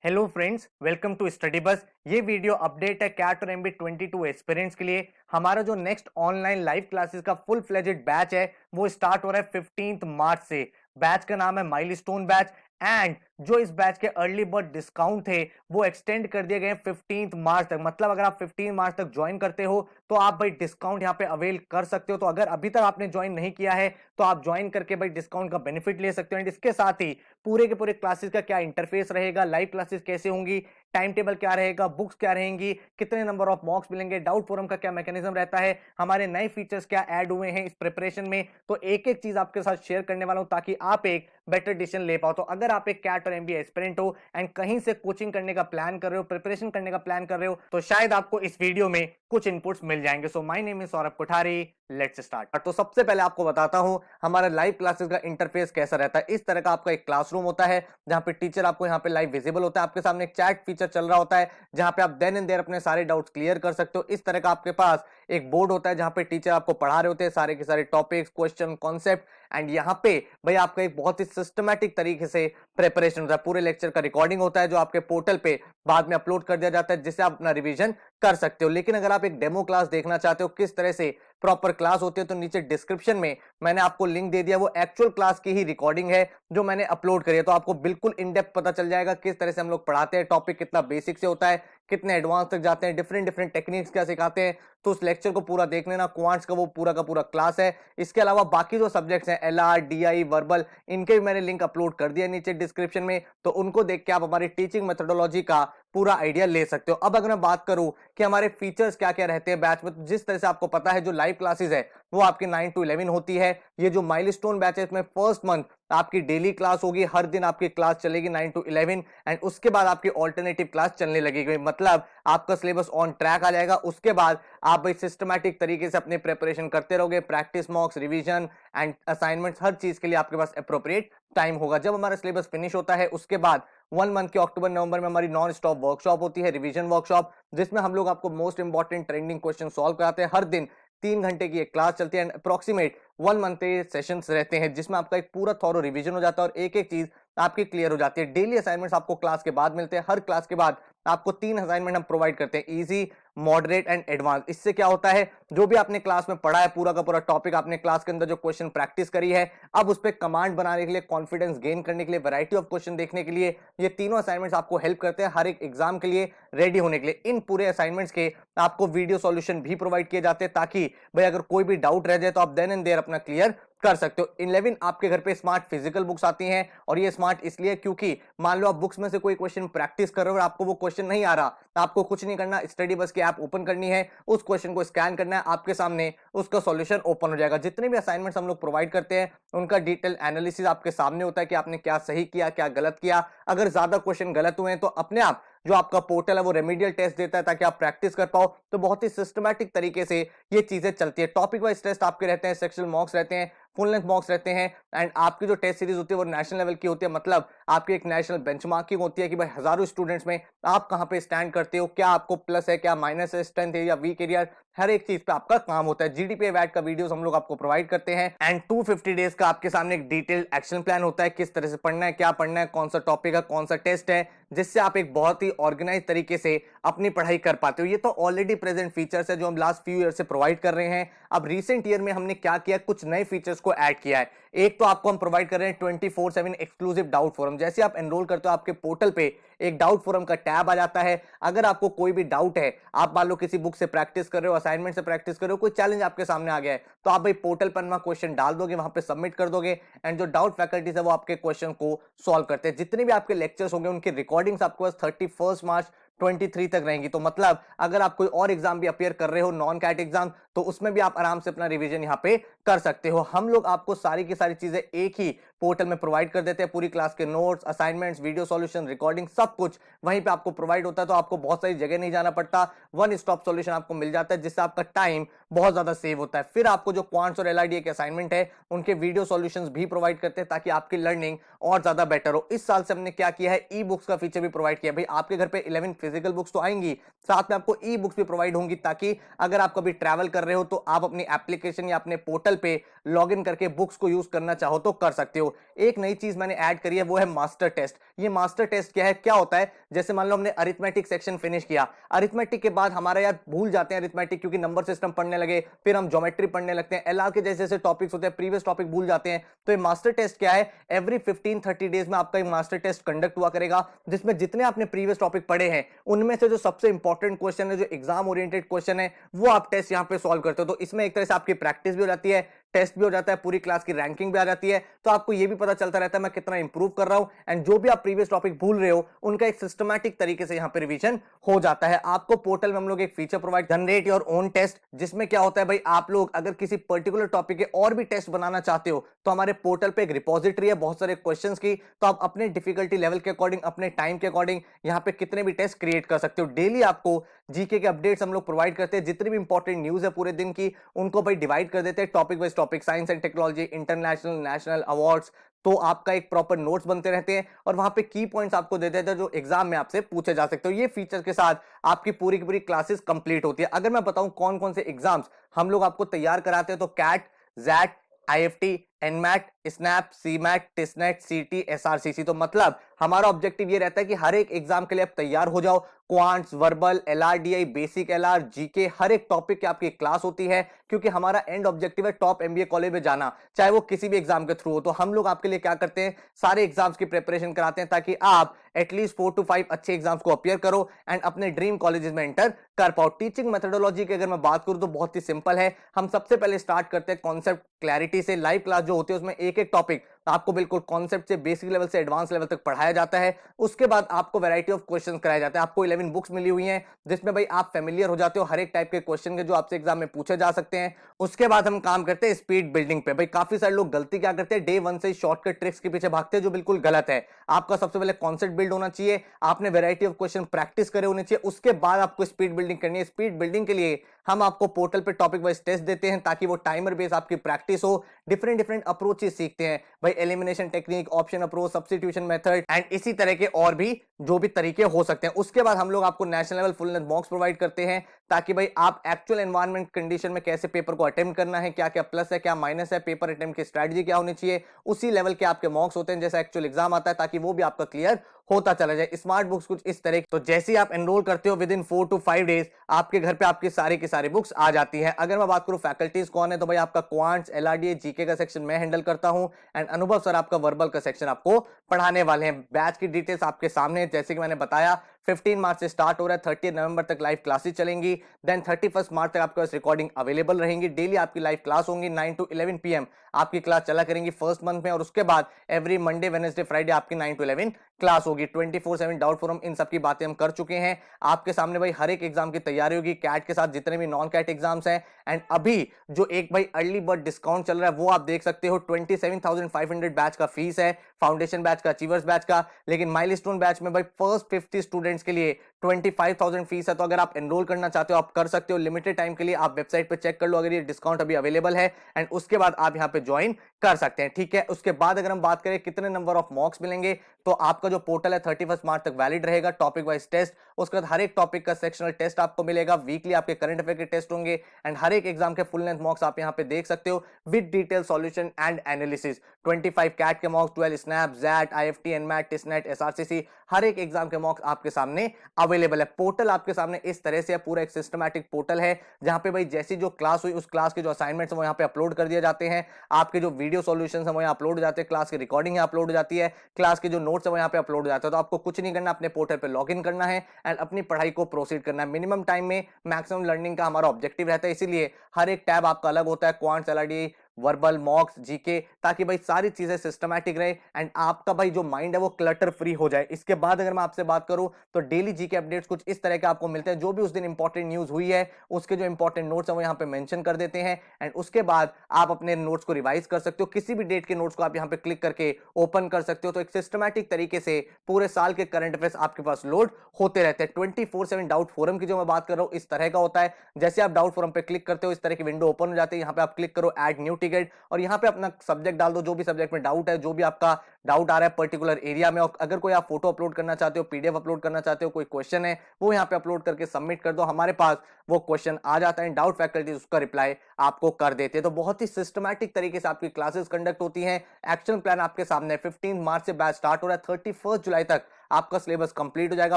Hello friends, welcome to study bus. ये video update है CAT और एमबी 22 एस्पिरेंट्स के लिए। हमारा जो नेक्स्ट ऑनलाइन लाइव क्लासेस का फुल फ्लेजेड बैच है वो स्टार्ट हो रहा है 15 मार्च से। बैच का नाम है माइलस्टोन बैच एंड जो इस बैच के अर्ली बर्ड डिस्काउंट थे वो एक्सटेंड कर दिए गए 15 मार्च तक। मतलब अगर आप 15 मार्च तक ज्वाइन करते हो तो आप भाई डिस्काउंट यहाँ पे अवेल कर सकते हो। तो अगर अभी तक आपने ज्वाइन नहीं किया है तो आप ज्वाइन करके भाई डिस्काउंट का बेनिफिट ले सकते हो। एंड इसके साथ ही पूरे के पूरे क्लासेस का क्या इंटरफेस रहेगा, लाइव क्लासेस कैसे होंगी, टाइम टेबल क्या रहेगा, बुक्स क्या रहेंगी, कितने नंबर ऑफ मॉक्स मिलेंगे, डाउट फोरम का क्या मैकेनिज्म रहता है, हमारे नए फीचर्स क्या ऐड हुए हैं इस प्रिपरेशन में, तो एक एक चीज आपके साथ शेयर करने वाला हूं ताकि आप एक बेटर डिसीजन ले पाओ। तो अगर आप एक कैट और एमबीए एस्पिरेंट हो एंड कहीं से कोचिंग करने का प्लान कर रहे हो, प्रिपरेशन करने का प्लान कर रहे हो, तो शायद आपको इस वीडियो में कुछ इनपुट्स मिल जाएंगे। So my name is Saurabh Kothari, let's start. तो सबसे पहले आपको बताता हूं हमारा लाइव क्लासेस का इंटरफेस कैसा रहता है। इस तरह का आपका एक क्लासरूम होता है जहां पे टीचर आपको यहाँ पे लाइव विजिबल होता है, आपके सामने एक चैट फीचर चल रहा होता है जहां पे आप देन एंड देयर अपने सारे डाउट्स क्लियर कर सकते हो। इस तरह का आपके पास एक बोर्ड होता है जहां पे टीचर आपको पढ़ा रहे होते हैं सारे के सारे टॉपिक्स, क्वेश्चन, कॉन्सेप्ट। एंड यहाँ पे भाई आपका एक बहुत ही सिस्टमैटिक तरीके से प्रिपरेशन होता है। पूरे लेक्चर का रिकॉर्डिंग होता है जो आपके पोर्टल पे बाद में अपलोड कर दिया जाता है जिससे आप अपना रिवीजन कर सकते हो। लेकिन अगर आप एक डेमो क्लास देखना चाहते हो किस तरह से प्रॉपर क्लास होती है तो नीचे डिस्क्रिप्शन में मैंने आपको लिंक दे दिया, वो एक्चुअल क्लास की ही रिकॉर्डिंग है जो मैंने अपलोड करी है। तो आपको बिल्कुल इन डेप्थ पता चल जाएगा किस तरह से हम लोग पढ़ाते हैं, टॉपिक कितना बेसिक से होता है, कितने एडवांस तक जाते हैं, डिफरेंट डिफरेंट टेक्निक्स क्या सिखाते हैं। तो उस लेक्चर को पूरा देख लेना। क्वांट्स का वो पूरा का पूरा क्लास है। इसके अलावा बाकी जो सब्जेक्ट्स हैं एलआर, डीआई, वर्बल, इनके भी मैंने लिंक अपलोड कर दिया नीचे डिस्क्रिप्शन में। तो उनको देख के आप हमारी टीचिंग मेथोडोलॉजी का पूरा आइडिया ले सकते हो। अब अगर मैं बात करूं कि हमारे फीचर्स क्या क्या रहते हैं बैच में, तो जिस तरह से आपको पता है जो लाइव क्लासेस है वो आपकी 9 to 11 होती है। ये जो माइलस्टोन बैच है इसमें फर्स्ट मंथ आपकी डेली क्लास होगी, हर दिन आपकी क्लास चलेगी 9 to 11 एंड उसके बाद आपकी ऑल्टरनेटिव क्लास चलने लगेगी। मतलब आपका सिलेबस ऑन ट्रैक आ जाएगा। उसके बाद आप भाई सिस्टमैटिक तरीके से अपने प्रिपरेशन करते रहोगे, practice mocks, revision and assignments, हर चीज के लिए आपके पास अप्रोप्रिएट टाइम होगा। जब हमारा सिलेबस फिनिश होता है उसके बाद 1 मंथ के अक्टूबर नवंबर में हमारी नॉन स्टॉप वर्कशॉप होती है, रिवीजन वर्कशॉप, जिसमें हम लोग आपको most important trending question solve कराते हैं। हर दिन 3 घंटे की एक क्लास चलती है एंड अप्रोक्सीमेट 1 मंथ के सेशंस रहते हैं जिसमें आपका एक पूरा थॉरो रिवीजन हो जाता है और एक एक चीज आपकी क्लियर हो जाती है। डेली असाइनमेंट्स आपको क्लास के बाद मिलते हैं। हर क्लास के बाद आपको 3 असाइनमेंट हम प्रोवाइड करते हैं, इजी, मॉडरेट एंड एडवांस। इससे क्या होता है, जो भी आपने क्लास में पढ़ा है पूरा का पूरा टॉपिक, आपने क्लास के अंदर जो क्वेश्चन प्रैक्टिस करी है, अब उस पर कमांड बनाने के लिए, कॉन्फिडेंस गेन करने के लिए, वैरायटी ऑफ क्वेश्चन देखने के लिए ये तीनों असाइनमेंट्स आपको हेल्प करते हैं हर एक एग्जाम के लिए रेडी होने के लिए। इन पूरे असाइनमेंट्स के आपको वीडियो सॉल्यूशन भी प्रोवाइड किए जाते हैं ताकि भाई अगर कोई भी डाउट रह जाए तो आप देन एंड देयर अपना क्लियर कर सकते हो। 11 आपके घर पे स्मार्ट फिजिकल बुक्स आती हैं और ये स्मार्ट इसलिए क्योंकि मान लो आप बुक्स में से कोई क्वेश्चन प्रैक्टिस कर रहे हो और आपको वो क्वेश्चन नहीं आ रहा, तो आपको कुछ नहीं करना, स्टडी बस की ऐप ओपन करनी है, उस क्वेश्चन को स्कैन करना है, आपके सामने उसका सॉल्यूशन ओपन हो जाएगा। जितने भी असाइनमेंट्स हम लोग प्रोवाइड करते हैं उनका डिटेल एनालिसिस आपके सामने होता है कि आपने क्या सही किया, क्या गलत किया। अगर ज्यादा क्वेश्चन गलत हुए हैं तो अपने आप जो आपका पोर्टल है वो रेमेडियल टेस्ट देता है ताकि आप प्रैक्टिस कर पाओ। तो बहुत ही सिस्टमैटिक तरीके से ये चीजें चलती है। टॉपिक वाइज टेस्ट आपके रहते हैं, सेक्शनल मॉक्स रहते हैं, फुल लेंथ मॉक्स रहते हैं एंड आपकी जो टेस्ट सीरीज होती है वो नेशनल लेवल की होती है। मतलब आपकी एक नेशनल बेंचमार्किंग होती है कि भाई हजारों स्टूडेंट्स में आप कहां पे स्टैंड करते हो, क्या आपको प्लस है, क्या माइनस है, स्ट्रेंथ है या वीक एरिया, हर एक चीज पे आपका काम होता है। जीडीपी वैट का वीडियोस हम लोग आपको प्रोवाइड करते हैं एंड 250 डेज का आपके सामने एक डिटेल्ड एक्शन प्लान होता है, किस तरह से पढ़ना है, क्या पढ़ना है, कौन सा टॉपिक है, कौन सा टेस्ट है, जिससे आप एक बहुत ही ऑर्गेनाइज तरीके से अपनी पढ़ाई कर पाते हो। ये तो ऑलरेडी प्रेजेंट फीचर्स है जो हम लास्ट फ्यू ईयर से प्रोवाइड कर रहे हैं। अब रिसेंट ईयर में हमने क्या किया, कुछ नए फीचर्स को ऐड किया है। एक तो आपको हम प्रोवाइड कर रहे हैं 24/7 एक्सक्लूसिव डाउट फोरम। जैसे आप एनरोल करते हो आपके पोर्टल पे एक डाउट फोरम का टैब आ जाता है। अगर आपको कोई भी डाउट है, आप मान लो किसी बुक से प्रैक्टिस कर रहे हो, असाइनमेंट से प्रैक्टिस कर रहे हो, कोई चैलेंज आपके सामने आ गया है, तो आप भाई पोर्टल पर वहां क्वेश्चन डाल दोगे, वहां पे सबमिट कर दोगे एंड जो डाउट फैकल्टीज है वो आपके क्वेश्चन को सॉल्व करते हैं। जितने भी आपके लेक्चर्स होंगे उनकी रिकॉर्डिंग्स आपके पास 31 मार्च 23 तक रहेंगी। तो मतलब अगर आप कोई और एग्जाम भी अपियर कर रहे हो, नॉन कैट एग्जाम, तो उसमें भी आप आराम से अपना रिवीजन यहाँ पे कर सकते हो। हम लोग आपको सारी की सारी चीजें एक ही पोर्टल में प्रोवाइड कर देते हैं। पूरी क्लास के notes, assignments, video solution, recording, सब कुछ वहीं पे आपको प्रोवाइड होता है। तो आपको बहुत सारी जगह नहीं जाना पड़ता, वन स्टॉप सॉल्यूशन आपको मिल जाता है जिससे आपका टाइम बहुत ज्यादा सेव होता है। फिर आपको जो क्वांट्स और एलआरडीए के असाइनमेंट है उनके वीडियो सॉल्यूशंस भी प्रोवाइड करते हैं ताकि आपकी लर्निंग और ज्यादा बेटर हो। इस साल से हमने क्या किया है, ई बुक्स का फीचर भी प्रोवाइड किया। भाई आपके घर पे 11 फिजिकल बुक्स तो आएंगी, साथ में आपको ई बुक्स भी प्रोवाइड होंगी ताकि अगर आप कभी ट्रैवल कर रहे हो तो आप अपनी एप्लीकेशन या अपने पोर्टल पे लॉग इन करके बुक्स को यूज करना चाहो तो कर सकते हो। हो। एक नई चीज मैंने ऐड करी है, वो है मास्टर टेस्ट। ये मास्टर टेस्ट क्या है, क्या होता है, जैसे मान लो हमने अरिथमेटिक सेक्शन फिनिश किया, अरिथमेटिक के बाद हमारा यार भूल जाते हैं अरिथमेटिक, क्योंकि नंबर सिस्टम पढ़ने लगे, फिर हम ज्योमेट्री पढ़ने लगते हैं, एलआर के जैसे जैसे टॉपिक्स होते हैं प्रीवियस टॉपिक भूल जाते हैं। तो ये मास्टर टेस्ट क्या है, एवरी 15-30 डेज में आपका एक मास्टर टेस्ट कंडक्ट हुआ करेगा, जिसमें जितने आपने प्रीवियस टॉपिक पढ़े हैं उनमें से जो सबसे इंपॉर्टेंट क्वेश्चन है, जो एग्जाम ओरिएंटेड क्वेश्चन है, वो आप टेस्ट यहां पे सॉल्व करते हो। तो इसमें एक तरह से आपकी प्रैक्टिस भी हो जाती है, टेस्ट भी हो जाता है, पूरी क्लास की रैंकिंग भी आ जाती है, तो आपको ये भी पता चलता रहता है मैं कितना इंप्रूव कर रहा हूं, एंड जो भी आप प्रीवियस टॉपिक भूल रहे हो उनका एक सिस्टमैटिक तरीके से यहां पे रिवीजन हो जाता है। आपको पोर्टल में हम लोग एक feature provide, generate your own test, जिसमें क्या होता है भाई, आप लोग अगर किसी पर्टिकुलर टॉपिक के और भी टेस्ट बनाना चाहते हो तो हमारे पोर्टल पे एक रिपोजिटरी है बहुत सारे क्वेश्चंस की, तो आप अपने डिफिकल्टी लेवल के अकॉर्डिंग, अपने टाइम के अकॉर्डिंग यहां पे कितने भी टेस्ट क्रिएट कर सकते हो। डेली आपको जीके के अपडेट्स हम लोग प्रोवाइड करते हैं, जितनी भी इंपॉर्टेंट न्यूज है पूरे दिन की उनको भाई डिवाइड कर देते हैं topic wise topic, science and technology, international national awards, तो आपका एक प्रॉपर नोट्स बनते रहते हैं और वहां पे की पॉइंट्स आपको दे देते हैं जो एग्जाम में आपसे पूछे जा सकते हो। ये फीचर के साथ आपकी पूरी की पूरी क्लासेस कंप्लीट होती है। अगर मैं बताऊं कौन कौन से एग्जाम्स हम लोग आपको तैयार कराते हैं, तो CAT, XAT, IFT, NMAT, SNAP, CMAT, TISSNET, CT, SRCC. तो मतलब हमारा ऑब्जेक्टिव ये रहता है कि हर एक एग्जाम के लिए आप तैयार हो जाओ। Quants, verbal, LRDI, basic LR, GK, हर एक टॉपिक की आपकी क्लास होती है, क्योंकि हमारा एंड ऑब्जेक्टिव है टॉप एमबीए कॉलेज में जाना, चाहे वो किसी भी एग्जाम के थ्रू हो। तो हम लोग आपके लिए क्या करते हैं, सारे एग्जाम्स की प्रिपरेशन कराते हैं ताकि आप एटलीस्ट 4 to 5 अच्छे एग्जाम्स को अपियर करो एंड अपने ड्रीम कॉलेजेस में एंटर कर पाओ। टीचिंग मेथोडोलॉजी की अगर मैं बात करूं तो बहुत ही सिंपल है। हम सबसे पहले स्टार्ट करते हैं कॉन्सेप्ट क्लैरिटी से। लाइव क्लास जो होती है उसमें एक एक टॉपिक आपको बिल्कुल कॉन्सेप्ट से बेसिक लेवल से एडवांस लेवल तक पढ़ाया जाता है। उसके बाद आपको वैरायटी ऑफ क्वेश्चंस कराए जाते हैं। आपको 11 बुक्स मिली हुई हैं जिसमें भाई आप फेमिलियर हो जाते हो हर एक टाइप के क्वेश्चन के जो आपसे एग्जाम में पूछे जा सकते हैं। उसके बाद हम काम करते हैं स्पीड बिल्डिंग पे। भाई काफी सारे लोग गलती क्या करते हैं, डे 1 से शॉर्टकट ट्रिक्स के पीछे भागते हैं, जो बिल्कुल गलत है। आपका सबसे पहले कॉन्सेप्ट बिल्ड होना चाहिए, आपने वैरायटी ऑफ क्वेश्चन प्रैक्टिस करे होने चाहिए, उसके बाद आपको स्पीड बिल्डिंग करनी है। स्पीड बिल्डिंग के लिए हम आपको पोर्टल पे टॉपिक वाइज टेस्ट देते हैं ताकि वो टाइमर बेस आपकी प्रैक्टिस हो। डिफरेंट डिफरेंट अप्रोचेस सीखते हैं भाई, elimination technique, option approach, substitution method and इसी तरह के और भी जो भी तरीके हो सकते हैं। उसके बाद हम लोग आपको national level full length मॉक्स provide करते हैं ताकि भाई आप एक्चुअल एनवायरनमेंट कंडीशन में कैसे पेपर को अटेम्प्ट करना है, क्या क्या प्लस है क्या माइनस है, पेपर अटेम्प्ट की स्ट्रेटजी क्या होनी चाहिए, उसी लेवल के आपके मॉक्स होते हैं जैसा एक्चुअल एग्जाम आता है, ताकि वो भी आपका क्लियर होता चला जाए। स्मार्ट बुक्स कुछ इस तरह, तो जैसे ही आप एनरोल करते हो विद इन 4 to 5 डेज आपके घर पे आपकी सारी की सारी बुक्स आ जाती है। अगर मैं बात करूं फैकल्टीज कौन है, तो भाई आपका क्वांट्स, एलआरडीए, जीके का सेक्शन मैं हैंडल करता हूं एंड अनुभव सर आपका वर्बल का सेक्शन आपको पढ़ाने वाले हैं। बैच की डिटेल्स आपके सामने है, जैसे कि मैंने बताया 15 मार्च से स्टार्ट हो रहा है, 30 नवंबर तक लाइव क्लासेस चलेंगी, देन 31 मार्च तक आपके पास रिकॉर्डिंग अवेलेबल रहेंगी। डेली आपकी लाइव क्लास होंगी 9 to 11 PM आपकी क्लास चला करेंगी फर्स्ट मंथ में, और उसके बाद एवरी मंडे वेडनेसडे फ्राइडे आपकी 9 to 11 क्लास होगी। 24/7 डाउट फोरम, इन सब की बातें हम कर चुके हैं। आपके सामने भाई हर एक एग्जाम की तैयारी होगी, कैट के साथ जितने भी नॉन कैट एग्जाम्स हैं। एंड अभी जो एक भाई अर्ली बर्ड डिस्काउंट चल रहा है वो आप देख सकते हो, 27,500 बैच का फीस है, फाउंडेशन बैच का, अचीवर्स बैच का। लेकिन माइलस्टोन बैच में भाई फर्स्ट 50 स्टूडेंट्स के लिए 25,000 फीस है। तो अगर आप एनरोल करना चाहते हो आप कर सकते हो, लिमिटेड टाइम के लिए आप वेबसाइट पे चेक कर लो अगर ये डिस्काउंट अभी अवेलेबल है, एंड उसके बाद आप यहाँ पे ज्वाइन कर सकते हैं। ठीक है, उसके बाद अगर हम बात करें कितने नंबर ऑफ मॉक्स मिलेंगे, तो आपका जो पोर्टल है 31 मार्च तक वैलिड रहेगा। टॉपिक वाइज टेस्ट, उसके बाद हर एक टॉपिक का सेक्शनल टेस्ट आपको मिलेगा, वीकली आपके करंट अफेयर के टेस्ट होंगे एंड हर एक एग्जाम के फुल लेंथ मॉक्स आप यहाँ पे देख सकते हो with detail solution and analysis. 25 CAT के mocks, 12 SNAP, XAT, IFT, NMAT, TISSNET, SRCC, हर एक एग्जाम के मॉक्स आपके सामने अवेलेबल है। पोर्टल आपके सामने इस तरह से पूरा एक सिस्टमैटिक पोर्टल है जहां पे भाई जैसी जो क्लास हुई उस क्लास के जो असाइनमेंट्स वो यहाँ पे अपलोड कर दिए जाते हैं, आपके जो वीडियो सॉल्यूशंस है वो यहाँ अपलोड हो जाते हैं, क्लास की रिकॉर्डिंग यहाँ अपलोड हो जाती है, क्लास के जो नोट्स है वो यहाँ पे अपलोड हो जाते हैं। तो आपको कुछ नहीं करना, अपने पोर्टल पे लॉग इन करना है एंड अपनी पढ़ाई को प्रोसीड करना है। मिनिमम टाइम में मैक्सिमम लर्निंग का हमारा ऑब्जेक्टिव रहता है, इसीलिए हर एक टैब आपका अलग होता है, क्वांट्स, एलआरडी, वर्बल, मॉक्स, जीके, ताकि भाई सारी चीजें सिस्टमैटिक रहे एंड आपका भाई जो माइंड है वो क्लटर फ्री हो जाए। इसके बाद अगर मैं आपसे बात करूं तो डेली जीके अपडेट्स कुछ इस तरह के आपको मिलते हैं, जो भी उस दिन इंपॉर्टेंट न्यूज हुई है उसके जो इंपॉर्टेंट नोट्स है वो यहाँ पे मेंशन कर देते हैं एंड उसके बाद आप अपने नोट्स को रिवाइज कर सकते हो। किसी भी डेट के नोट्स को आप यहाँ पे क्लिक करके ओपन कर सकते हो। तो एक सिस्टमैटिक तरीके से पूरे साल के करंट अफेयर्स आपके पास लोड होते रहते हैं। 24/7 डाउट फोरम की जो मैं बात कर रहा हूँ इस तरह का होता है, जैसे आप डाउट फोरम पे क्लिक करते हो इस तरह की विंडो ओपन हो जाती है, यहाँ पे आप क्लिक करो ऐड न्यू टिकट और यहाँ पे अपना सब्जेक्ट डाल दो, जो भी सब्जेक्ट में डाउट है, जो भी आपका डाउट आ रहा है पर्टिकुलर एरिया में, और अगर कोई आप फोटो अपलोड करना चाहते हो, पीडीएफ अपलोड करना चाहते हो, कोई क्वेश्चन है वो यहाँ पे अपलोड करके सबमिट कर दो, हमारे पास वो क्वेश्चन आ जाता है, डाउट फैकल्टी उसका रिप्लाई आपको कर देते हैं। तो बहुत ही सिस्टमैटिक तरीके से आपकी क्लासेस कंडक्ट होती हैं। एक्शन प्लान आपके सामने 15 मार्च से बैच स्टार्ट हो रहा है, 31 जुलाई तक आपका सिलेबस कंप्लीट हो जाएगा।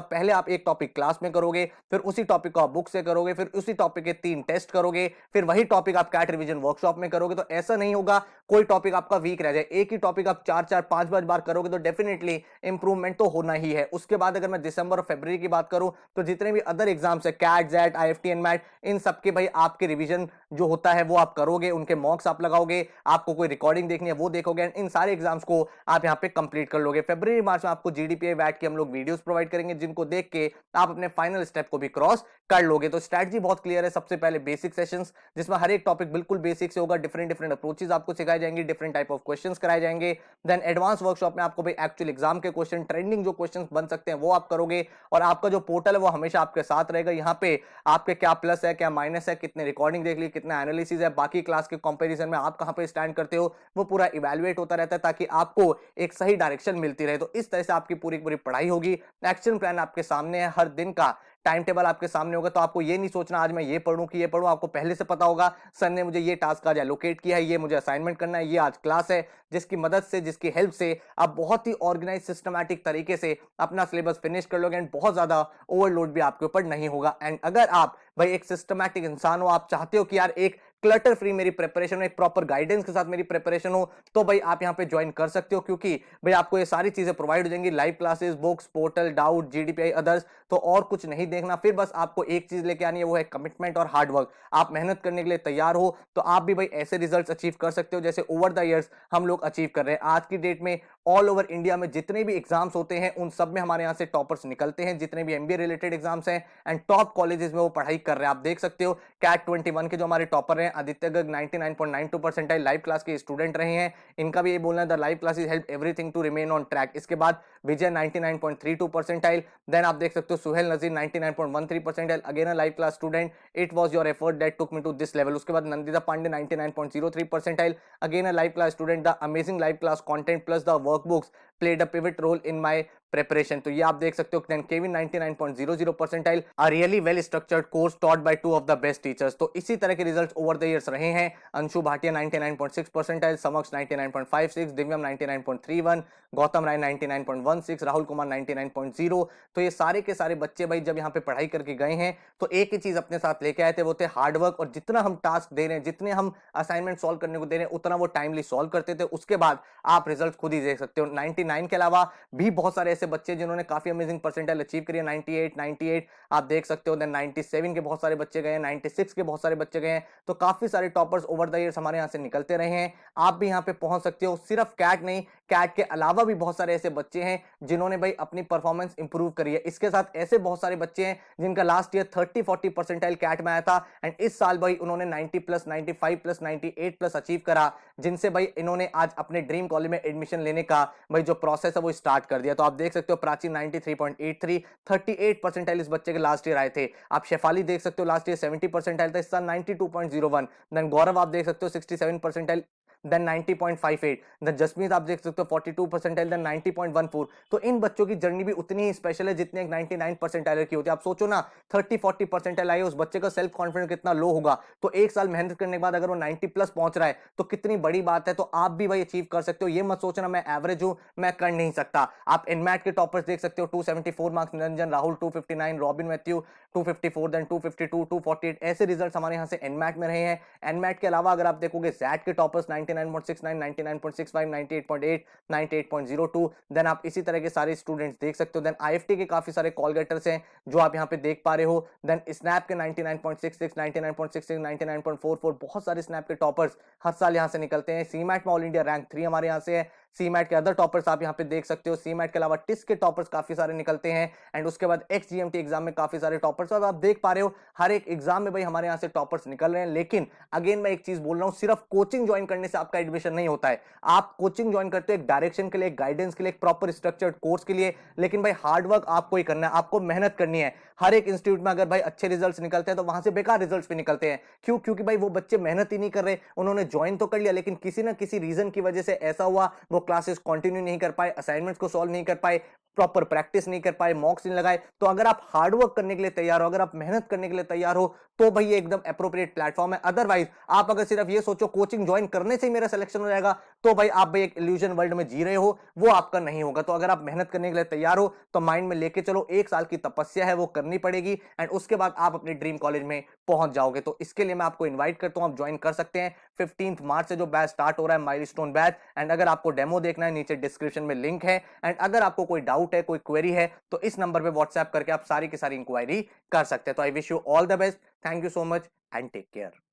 पहले आप एक टॉपिक क्लास में करोगे, फिर उसी टॉपिक को आप बुक से करोगे, फिर उसी टॉपिक के 3 टेस्ट करोगे, फिर वही टॉपिक आप कैट रिवीजन वर्कशॉप में करोगे। तो ऐसा नहीं होगा कोई टॉपिक आपका वीक रह जाए, एक ही टॉपिक आप 4-4 5-5 बार करोगे तो डेफिनेटली इंप्रूवमेंट तो होना ही है। उसके बाद अगर मैं दिसंबर और फरवरी की बात करूं तो जितने भी अदर एग्जाम्स है, कैट, जेट, आईएफटी, एनमैट, इन सबके भाई आपके रिवीजन जो होता है वो आप करोगे, उनके मॉक्स आप लगाओगे, आपको कोई रिकॉर्डिंग देखनी है वो देखोगे, इन सारे एग्जाम्स को आप यहाँ पे कंप्लीट कर लोगे। फरवरी मार्च में आपको जीडीपीए वैट की हम लोग वीडियोस प्रोवाइड करेंगे, जिनको देख के आप अपने फाइनल स्टेप को भी क्रॉस कर लोगे। तो स्ट्रैटेजी बहुत क्लियर है। सबसे पहले बेसिक सेशंस, जिसमें हर एक टॉपिक बिल्कुल बेसिक से होगा, डिफरेंट डिफरेंट अप्रोचेस आपको सिखाई जाएंगी, डिफरेंट टाइप ऑफ क्वेश्चंस कराए जाएंगे। देन एडवांस वर्कशॉप में आपको भाई एक्चुअल एग्जाम के क्वेश्चन, ट्रेंडिंग जो क्वेश्चंस बन सकते हैं वो आप करोगे, और आपका जो पोर्टल है वो हमेशा आपके साथ रहेगा। यहाँ पे आपके क्या प्लस है, क्या माइनस है, कितने रिकॉर्डिंग देख ली, कितना एनालिसिस है, बाकी क्लास के कंपैरिजन में आप कहां पे स्टैंड करते हो, वो पूरा इवैल्यूएट होता रहता है, ताकि आपको एक सही डायरेक्शन मिलती रहे। तो इस तरह से आपकी पूरी पूरी पढ़ाई होगी। एक्शन प्लान आपके सामने है, हर दिन का टाइम टेबल आपके सामने होगा। तो आपको ये नहीं सोचना आज मैं ये पढ़ूं कि ये पढ़ूं, आपको पहले से पता होगा सर ने मुझे ये टास्क आज एलोकेट किया है, ये मुझे असाइनमेंट करना है, ये आज क्लास है, जिसकी मदद से, जिसकी हेल्प से आप बहुत ही ऑर्गेनाइज सिस्टमैटिक तरीके से अपना सिलेबस फिनिश कर लोगे, एंड बहुत ज्यादा ओवरलोड भी आपके ऊपर नहीं होगा। एंड अगर आप भाई एक सिस्टमैटिक इंसान हो, आप चाहते हो कि यार एक क्लटर फ्री मेरी प्रिपरेशन हो, एक प्रॉपर गाइडेंस के साथ मेरी प्रिपरेशन हो, तो भाई आप यहां पे ज्वाइन कर सकते हो, क्योंकि भाई आपको ये सारी चीजें प्रोवाइड हो जाएंगी, live classes, books, portal, doubt, GDPI, others. तो और कुछ नहीं देखना, फिर बस आपको एक चीज लेके आनी है, वो है कमिटमेंट और हार्डवर्क। आप मेहनत करने के लिए तैयार हो तो आप भी भाई ऐसे रिजल्ट अचीव कर सकते हो जैसे ओवर द ईयर्स हम लोग अचीव कर रहे हैं। आज की डेट में ऑल ओवर इंडिया में जितने भी एग्जाम्स होते हैं उन सब में हमारे यहाँ से टॉपर्स निकलते हैं, जितने भी एमबीए रिलेटेड एग्जाम्स हैं, एंड टॉप कॉलेजेस में वो पढ़ाई कर रहे हैं। आप देख सकते हो कैट 21 के जो हमारे टॉपर हैं, Aditya Garg 99.92 percentile live class के स्टूडेंट रहे हैं, इनका भी ये बोलना है the live classes help everything to remain on track. इसके बाद विजय 99.32 परसेंटाइल, देन आप देख सकते हो Suhel Nazir 99.13 percentile, again a live class student, it was your effort that took me to this level. उसके बाद Nandita Pandey 99.03 percentile, again a live class student, the amazing live class content plus the workbooks played a pivot role in my preparation। तो ये आप देख सकते हो। Then Kevin 99.00 percentile, a really well structured course taught by two of the best teachers. तो इसी तरह के रिजल्ट्स ओवर द इयर्स रहे हैं। अंशु भाटिया 99.6 परसेंटाइल, समक्ष 99.56, दिव्यम 99.31, गौतम राय 99.16, राहुल कुमार 99.0। तो ये सारे के सारे बच्चे भाई जब यहाँ पे पढ़ाई करके गए हैं तो एक ही चीज अपने साथ लेके आए थे, वो थे हार्डवर्क। और जितना हम टास्क दे रहे हैं, जितने हम असाइनमेंट सॉल्व करने को दे रहे हैं, उतना वो टाइमली सॉल्व करते थे। उसके बाद आप रिजल्ट खुद ही देख सकते हो। 99 के अलावा भी बहुत सारे ऐसे बच्चे जिन्होंने काफी अमेजिंग परसेंटाइल अचीव करी है, 98 आप देख सकते हो। देन 97 के बहुत सारे बच्चे गए हैं, 96 के बहुत सारे बच्चे गए हैं। तो काफी सारे टॉपर्स ओवर द ईयर्स हमारे यहाँ से निकलते रहे हैं। आप भी यहाँ पे पहुंच सकते हो। सिर्फ कैट नहीं, कैट के अलावा भी बहुत सारे ऐसे बच्चे हैं जिन्होंने भाई अपनी परफॉर्मेंस इंप्रूव करी है। इसके साथ ऐसे बहुत सारे बच्चे हैं जिनका लास्ट ईयर 30-40 परसेंटाइल कैट में आया था, एंड इस साल भाई उन्होंने 90 प्लस, 95 प्लस, 98 प्लस अचीव करा, जिनसे भाई इन्होंने आज अपने ड्रीम कॉलेज में एडमिशन लेने का भाई जो प्रोसेस है वो स्टार्ट कर दिया। तो आप देख सकते हो प्राची 93.83, 38 परसेंटाइल इस बच्चे के लास्ट ईयर आए थे। आप शेफाली देख सकते हो लास्ट ईयर 70 परसेंटाइल था, इस साल 92.01। देन गौरव आप देख सकते हो 67 परसेंटाइल, देन 90.58। देन जसमीत आप देख सकते हो 42 परसेंटाइल, देन 90.14। तो इन बच्चों की जर्नी भी उतनी ही स्पेशल है जितनी एक 99 परसेंटाइल की होती है। आप सोचो ना 30-40 परसेंटाइल आई, उस बच्चे का सेल्फ कॉन्फिडेंस कितना लो होगा। तो एक साल मेहनत करने के बाद अगर वो 90 प्लस पहुंच रहा है तो कितनी बड़ी बात है। तो आप भी भाई अचीव कर सकते हो। ये मत सोचना मैं एवरेज हूं, मैं कर नहीं सकता। आप एनमैट के टॉपर्स देख सकते हो, 274 मार्क्स निरंजन, राहुल 259, रॉबिन मैथ्यू 254, देन 252, 248, ऐसे रिजल्ट हमारे यहाँ से एनमैट में रहे हैं। एनमैट के अलावा अगर आप देखोगे जैट के टॉपर्स 99.69, 99.65, 98.8, 98.02। देन आप इसी तरह के सारे स्टूडेंट्स देख सकते हो। देन आईएफटी के काफी सारे कॉल गेटर्स हैं जो आप यहाँ पे देख पा रहे हो। देन स्नैप के 99.66, 99.66, 99.44, बहुत सारे स्नैप के टॉपर्स हर साल यहाँ से निकलते हैं। सीमैट में ऑल इंडिया रैंक 3 हमारे यहाँ से है। सीमैट के अदर टॉपर्स आप यहाँ पे देख सकते हो। सीमैट के अलावा टिस के टॉपर्स काफी सारे निकलते हैं एंड उसके बाद XGMT एग्जाम में काफी सारे टॉपर्स, और आप देख पा रहे हो हर एक एग्जाम में भाई हमारे यहाँ से टॉपर्स निकल रहे हैं। लेकिन अगेन मैं एक चीज बोल रहा हूँ, सिर्फ कोचिंग ज्वाइन करने से आपका एडमिशन नहीं होता है। आप कोचिंग ज्वाइन करते हो एक डायरेक्शन के लिए, एक गाइडेंस के लिए, एक प्रॉपर स्ट्रक्चर्ड कोर्स के लिए, लेकिन भाई हार्ड वर्क आपको ही करना है, आपको मेहनत करनी है। हर एक इंस्टीट्यूट में अगर भाई अच्छे रिजल्ट्स निकलते हैं तो वहां से बेकार रिजल्ट्स भी निकलते हैं। क्यों? क्योंकि भाई वो बच्चे मेहनत ही नहीं कर रहे, उन्होंने ज्वाइन तो कर लिया लेकिन किसी ना किसी रीजन की वजह से ऐसा हुआ वो क्लासेस कंटिन्यू नहीं कर पाए, असाइनमेंट्स को सॉल्व नहीं कर पाए, प्रॉपर प्रैक्टिस नहीं कर पाए, मॉक्स नहीं लगाए। तो अगर आप हार्ड वर्क करने के लिए तैयार हो, अगर आप मेहनत करने के लिए तैयार हो, तो भाई ये एकदम एप्रोप्रिएट प्लेटफॉर्म है। अदरवाइज आप अगर सिर्फ ये सोचो कोचिंग ज्वाइन करने से ही मेरा सिलेक्शन हो जाएगा, तो भाई आप भाई एक इल्यूजन वर्ल्ड में जी रहे हो, वो आपका नहीं होगा। तो अगर आप मेहनत करने के लिए तैयार हो तो माइंड में लेके चलो, 1 साल की तपस्या है वो करनी पड़ेगी एंड उसके बाद आप अपने ड्रीम कॉलेज में पहुंच जाओगे। तो इसके लिए मैं आपको इन्वाइट करता हूं, आप ज्वाइन कर सकते हैं। 15 मार्च से जो बैच स्टार्ट हो रहा है, माइलस्टोन बैच। एंड अगर आपको डेमो देखना है, नीचे डिस्क्रिप्शन में लिंक है। एंड अगर आपको कोई डाउट है, कोई क्वेरी है, तो इस नंबर पे व्हाट्सएप करके आप सारी की सारी इंक्वायरी कर सकते हैं। तो I wish you all the best, thank you so much and take care.